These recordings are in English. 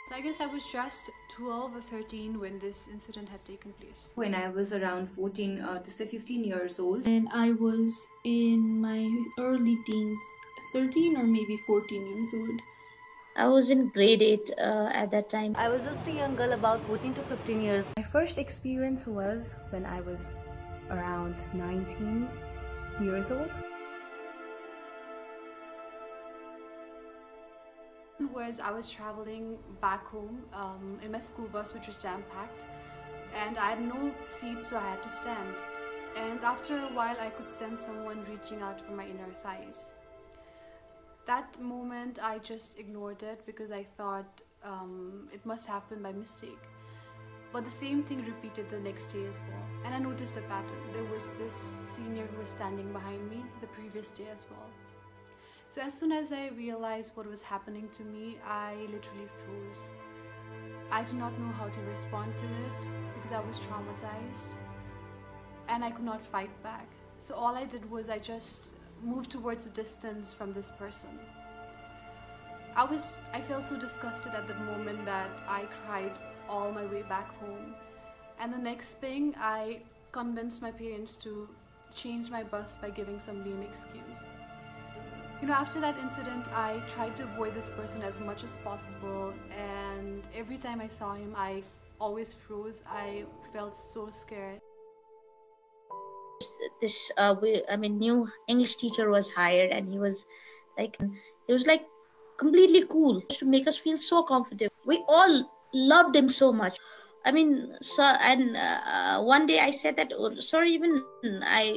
So I guess I was just 12 or 13 when this incident had taken place. When I was around 14 to say 15 years old. And I was in my early teens, 13 or maybe 14 years old. I was in grade 8 at that time. I was just a young girl, about 14 to 15 years. My first experience was when I was around 19 years old. I was traveling back home in my school bus, which was jam-packed, and I had no seat, so I had to stand. And after a while I could sense someone reaching out for my inner thighs. That moment I just ignored it because I thought it must happen by mistake. But the same thing repeated the next day as well, and I noticed a pattern. There was this senior who was standing behind me the previous day as well. So as soon as I realized what was happening to me, I literally froze. I did not know how to respond to it because I was traumatized and I could not fight back. So all I did was I just moved towards a distance from this person. I felt so disgusted at that moment that I cried all my way back home. And the next thing, I convinced my parents to change my bus by giving some lame excuse. You know, after that incident, I tried to avoid this person as much as possible, and every time I saw him, I always froze. I felt so scared. This new English teacher was hired, and he was like completely cool to make us feel so comfortable. We all loved him so much. One day I said that, oh, sorry, I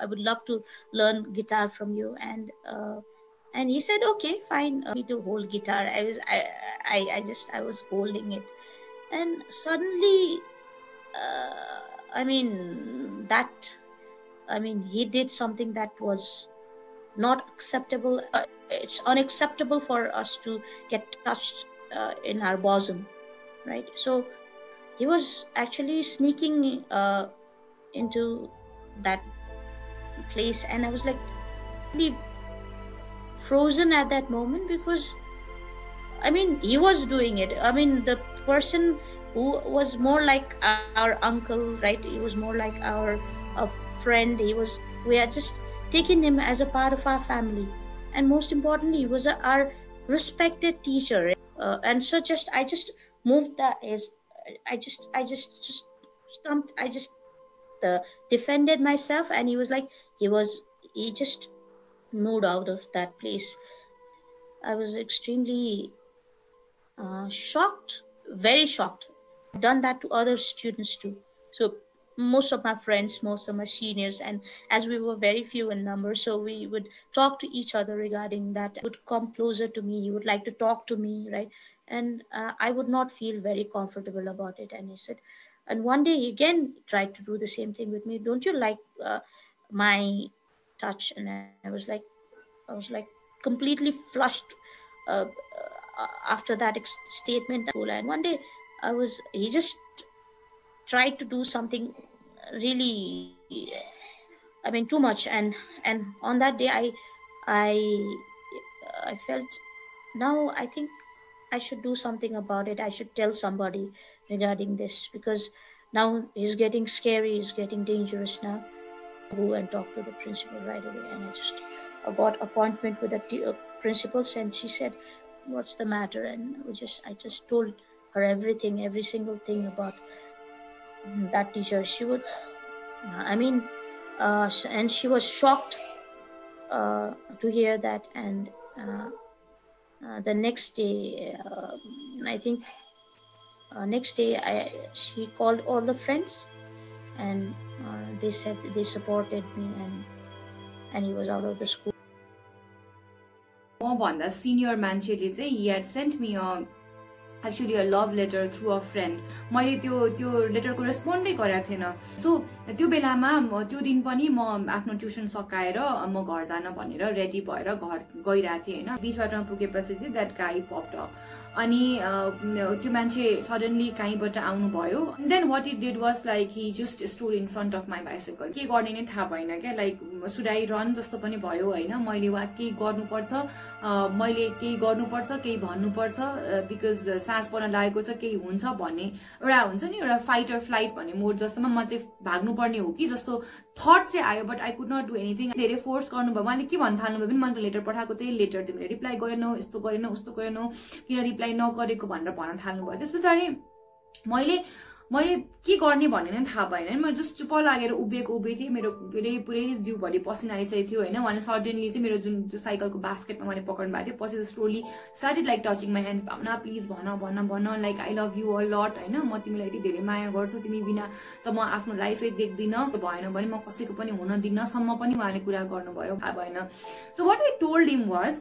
would love to learn guitar from you, and he said, okay, fine. Me to hold guitar. I was holding it, and suddenly, he did something that was not acceptable. It's unacceptable for us to get touched in our bosom. Right, so he was actually sneaking into that place, and I was like really frozen at that moment because he was doing it. The person who was more like our uncle, right? He was more like a friend. We had just taken him as a part of our family, and most importantly, he was our respected teacher. And so I just moved that is I just stumped. I just defended myself, and he just moved out of that place. I was extremely shocked, very shocked. I've done that to other students too. So most of my friends, most of my seniors, and as we were very few in number, so we would talk to each other regarding that. He would come closer to me. He would like to talk to me, right? And I would not feel very comfortable about it. And he said, and one day he again tried to do the same thing with me. Don't you like my touch? And I was like completely flushed after that statement. And one day he just tried to do something really, too much. And on that day, I felt, now I think I should do something about it. I should tell somebody regarding this, because now he's getting scary, he's getting dangerous now. Go and talk to the principal right away. And I just got appointment with the principals, and she said, what's the matter? And I just told her everything, every single thing about that teacher. She would, and she was shocked to hear that. And the next day, she called all the friends, and they said they supported me, and he was out of the school. Senior मान्छेले चाहिँ he had sent me actually a love letter through a friend. मैले त्यो लेटरको रेस्पोन्डै गरेको थिएन. सो त्यो बेलामा त्यो दिन पनि म आफ्नो ट्युसन सकाएर म घर जान भनेर रेडी भएर घर गइरहेको थिएँ हैन. बीच बाटोमा पुगेपछि चाहिँ that guy popped up अनि त्यो मान्छे सडनली कहीँबाट आउनु भयो then what it did was like he just stood in front of my bicycle के गर्ने नै थाहा भएन क्या लाइक शुड आई रन जस्तो पनि भयो होइन मैले वा केही गर्नुपर्छ मैले केही गर्नुपर्छ केही भन्नुपर्छ बिकज सास पर्न लागेको छ केही हुन्छ भन्ने एउटा हुन्छ नि एउटा फाइट अर फ्लाइट भन्ने मोड जस्तोमा म चाहिँ भाग्नुपर्ने हो कि जस्तो थट चाहिँ आयो but I could not do anything धेरै फोर्स गर्नुभयो उहाँले के भन्न थाल्नुभयो भने मैले लेटर पठाएको त्यही लेटर तिमीले रिप्लाई गरेनौ यस्तो गरेनौ उस्तो गरेनौ किन रिप्लाई नगरेको भनेर भन्न थाल्नुभयो त्यस पछाडि मैले के गर्ने भन्ने नै थाहा भएन म जस्ट चुप लागेर उभिएको थिएँ मेरो पुरै जिउभरि पसिना आइसकेको थियो होइन उहाँले सडनली चाहिँ मेरो जुन साइकलको बास्केटमा मैले पक्राउनु भएको थियो पछि slowly started like touching my hand Bhavana please भन लाइक आई लभ यु अ लट होइन म तिमीलाई यति धेरै माया गर्छु तिमी बिना त म आफ्नो लाइफै देख्दिनँ भएन भने म कसैको पनि हुन दिन्न सम्म पनि उहाँले कुरा गर्नुभयो थाहा भएन so what I told him was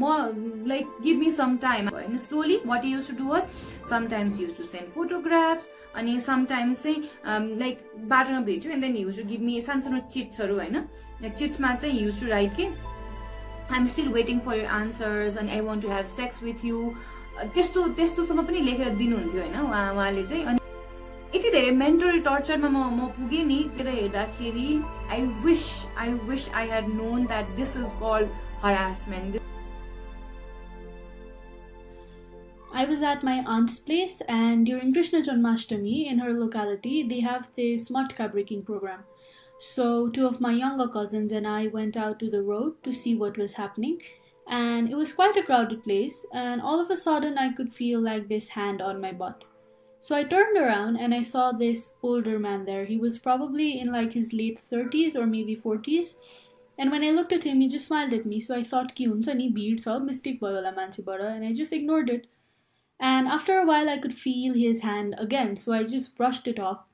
म like give me some time होइन slowly what used to do was sometimes used to send photographs अनि समटाइम्स चाहिँ लाइक बाटोमा भेट्यो and then used to give me सानो चिट्सहरू होइन चिट्समा चाहिँ युज टु राइट के I am still waiting for your answers अनि I want to have sex with you त्यस्तोसम्म पनि लेखेर दिनुहुन्थ्यो होइन उहाँले चाहिँ अनि यति धेरै मेन्टल टर्चरमा म पुगेँ नि त्यसलाई हेर्दाखेरि I wish I had known that this is called harassment I was at my aunt's place, and during Krishna Janmashtami in her locality, they have this matka breaking program. So 2 of my younger cousins and I went out to the road to see what was happening, and it was quite a crowded place, and all of a sudden I could feel like this hand on my butt. So I turned around and I saw this older man there. He was probably in like his late 30s or maybe 40s. And when I looked at him, he just smiled at me. So I thought, ki huncha ni bead cha, mistake bhayo hola manchebata, and I just ignored it. And after a while, I could feel his hand again, so I just brushed it off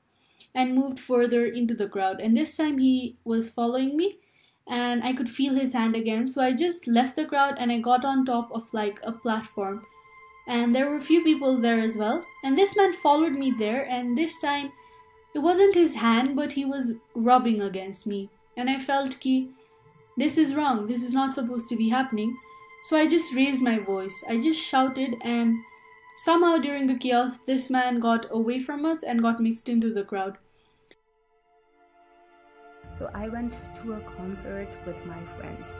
and moved further into the crowd. And this time he was following me, and I could feel his hand again, so I just left the crowd and I got on top of like a platform. And there were a few people there as well. And this man followed me there, and this time it wasn't his hand, but he was rubbing against me. And I felt ki, this is wrong, this is not supposed to be happening. So I just raised my voice, I just shouted, and somehow during the chaos, this man got away from us and got mixed into the crowd. So I went to a concert with my friends.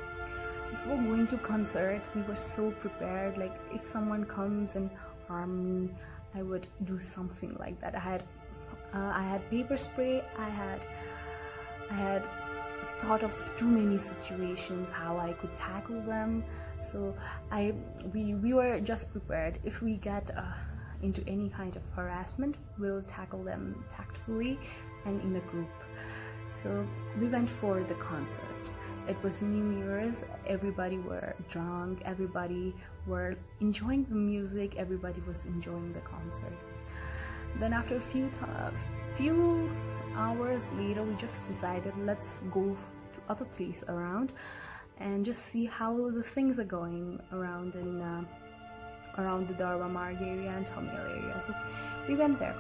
Before going to concert, we were so prepared. Like if someone comes and harm me, I would do something like that. I had paper spray. I had thought of too many situations how I could tackle them. So we were just prepared. If we get into any kind of harassment, we'll tackle them tactfully and in a group. So we went for the concert. It was New Year's. Everybody were drunk. Everybody were enjoying the music. Everybody was enjoying the concert. Then after a few hours later, we just decided let's go to other place around and just see how the things are going around in around the Dharma Marg area and Tamil area. So we went there.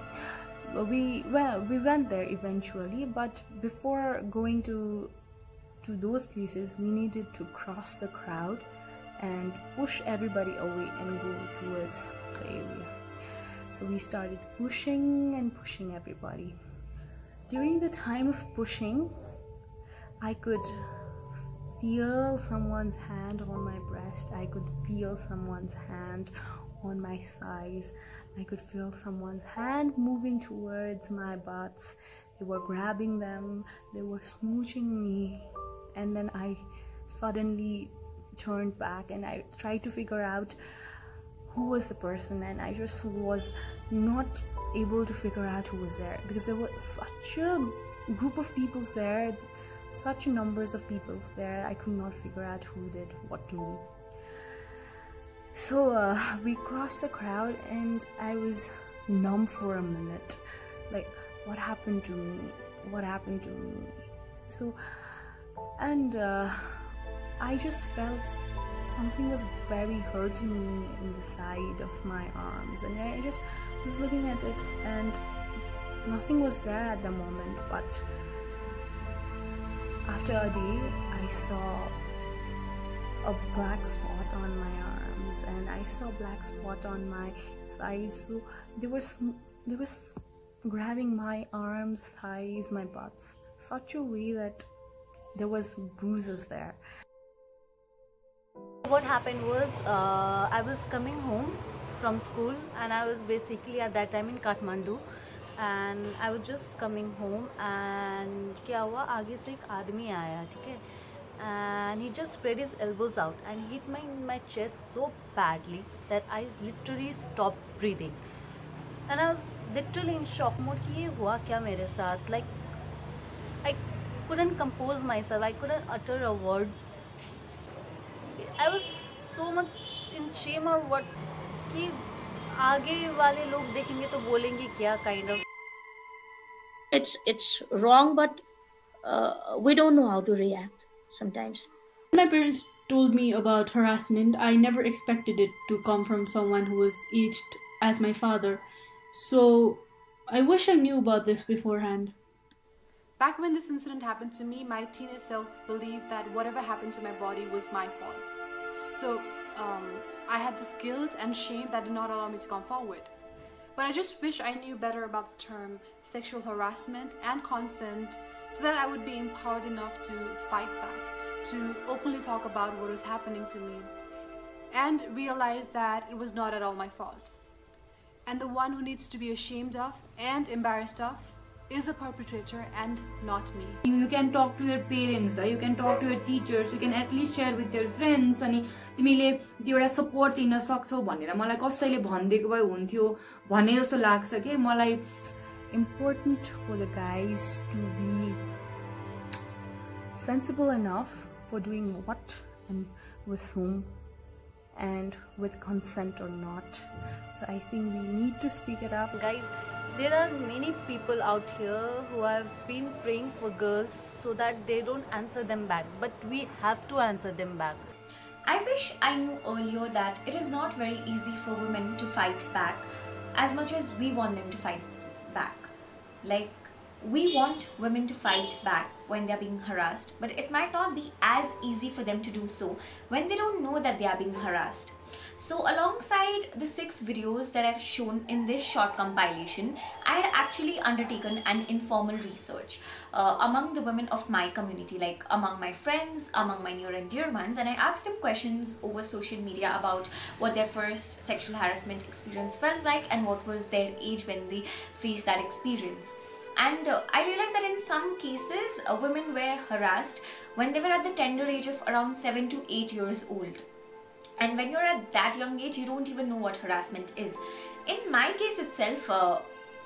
We went there eventually, but before going to those places, we needed to cross the crowd and push everybody away and go towards the area. So we started pushing and pushing everybody. During the time of pushing, I could feel someone's hand on my breast. I could feel someone's hand on my thighs. I could feel someone's hand moving towards my butts. They were grabbing them. They were smooching me. And then I suddenly turned back and I tried to figure out who was the person, and I just was not able to figure out who was there because there was such a group of people there, such numbers of people there. I could not figure out who did what to me. So we crossed the crowd and I was numb for a minute, like what happened to me, what happened to me. So and I just felt something was very hurting me in the side of my arms, and I just was looking at it and nothing was there at the moment. But after a day, I saw a black spot on my arm, thighs, and I saw a black spot on my thighs. So they were grabbing my arms, thighs, my butts, such a way that there was bruises there. What happened was, I was coming home from school, and I was basically at that time in Kathmandu, and I was just coming home, and क्या हुआ, आगे से एक आदमी आया, ठीक है, and he just spread his elbows out and hit my chest so badly that I literally stopped breathing, and I was literally in shock mode कि ये हुआ क्या मेरे साथ. Like I couldn't compose myself, I couldn't utter a word. I was so much in shame or what कि आगे वाले लोग देखेंगे तो बोलेंगे क्या, kind of. It's wrong, but we don't know how to react sometimes. When my parents told me about harassment, I never expected it to come from someone who was aged as my father. So I wish I knew about this beforehand. Back when this incident happened to me, my teenage self believed that whatever happened to my body was my fault. So I had this guilt and shame that did not allow me to come forward. But I just wish I knew better about the term sexual harassment and consent, so that I would be empowered enough to fight back, to openly talk about what was happening to me, and realize that it was not at all my fault. And the one who needs to be ashamed of and embarrassed of is the perpetrator and not me. You can talk to your parents, you can talk to your teachers, you can at least share with your friends, अनि तिमीले एउटा support लिन सक्छौ भनेर मलाई कसैले भनिदिएको भए हुन्थ्यो भन्ने जस्तो लाग्छ के मलाई. Important for the guys to be sensible enough for doing what and with whom and with consent or not. So I think we need to speak it up. Guys, there are many people out here who have been praying for girls so that they don't answer them back, but we have to answer them back. I wish I knew earlier that it is not very easy for women to fight back as much as we want them to fight back. Like, we want women to fight back when they are being harassed, but it might not be as easy for them to do so when they don't know that they are being harassed. So alongside the 6 videos that I've shown in this short compilation, I had actually undertaken an informal research among the women of my community, like among my friends, among my near and dear ones, and I asked them questions over social media about what their first sexual harassment experience felt like and what was their age when they faced that experience. And I realized that in some cases, women were harassed when they were at the tender age of around 7 to 8 years old. And when you're at that young age, you don't even know what harassment is. In my case itself,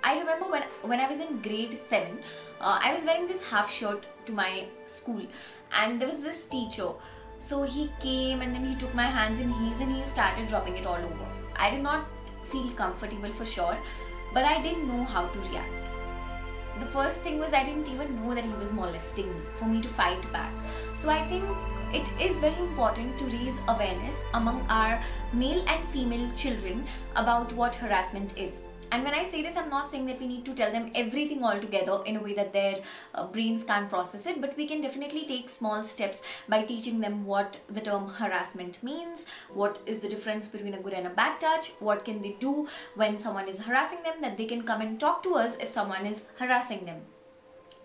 I remember when I was in grade 7, I was wearing this half shirt to my school, and there was this teacher. So he came and then he took my hands in his and he started dropping it all over. I did not feel comfortable for sure, but I didn't know how to react. The first thing was I didn't even know that he was molesting me for me to fight back. So I think it is very important to raise awareness among our male and female children about what harassment is. And when I say this, I'm not saying that we need to tell them everything all together in a way that their brains can't process it, but we can definitely take small steps by teaching them what the term harassment means, what is the difference between a good and a bad touch, what can they do when someone is harassing them, that they can come and talk to us if someone is harassing them.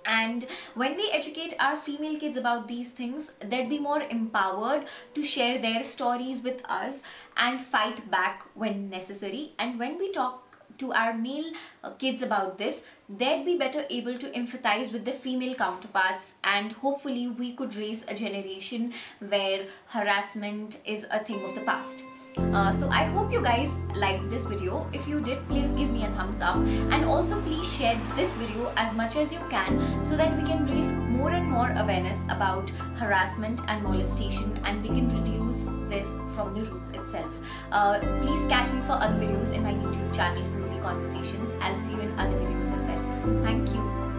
And when we educate our female kids about these things, they'd be more empowered to share their stories with us and fight back when necessary. And when we talk to our male kids about this, they'd be better able to empathize with the female counterparts, and hopefully we could raise a generation where harassment is a thing of the past. So I hope you guys liked this video. If you did, please give me a thumbs up, and also please share this video as much as you can so that we can raise more and more awareness about harassment and molestation, and we can reduce this from the roots itself. Please catch me for other videos in my YouTube channel, Cozy Conversations. I'll see you in other videos as well. Thank you.